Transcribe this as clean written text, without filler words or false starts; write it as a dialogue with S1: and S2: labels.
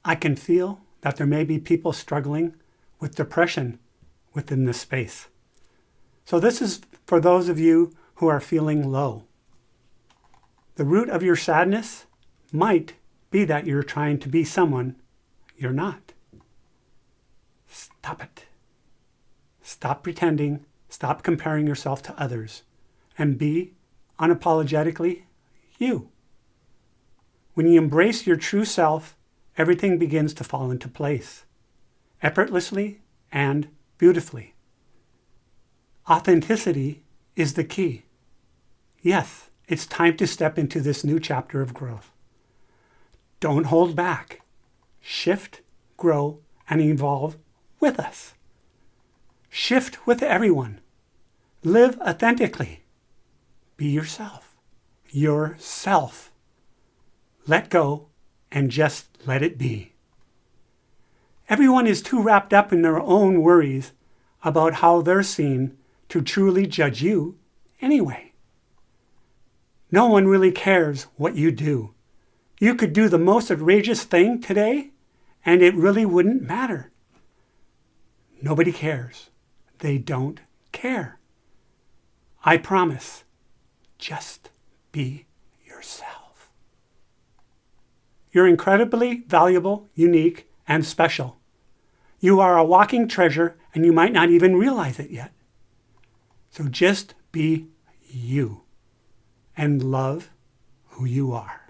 S1: I can feel that there may be people struggling with depression within this space. So this is for those of you who are feeling low. The root of your sadness might be that you're trying to be someone you're not. Stop it. Stop pretending. Stop comparing yourself to others. And be unapologetically you. When you embrace your true self, everything begins to fall into place, effortlessly and beautifully. Authenticity is the key. Yes, it's time to step into this new chapter of growth. Don't hold back. Shift, grow, and evolve with us. Shift with everyone. Live authentically. Be yourself. Yourself. Let go and just let it be. Everyone is too wrapped up in their own worries about how they're seen to truly judge you anyway. No one really cares what you do. You could do the most outrageous thing today, and it really wouldn't matter. Nobody cares. They don't care. I promise. Just be yourself. You're incredibly valuable, unique, and special. You are a walking treasure, and you might not even realize it yet. So just be you and love who you are.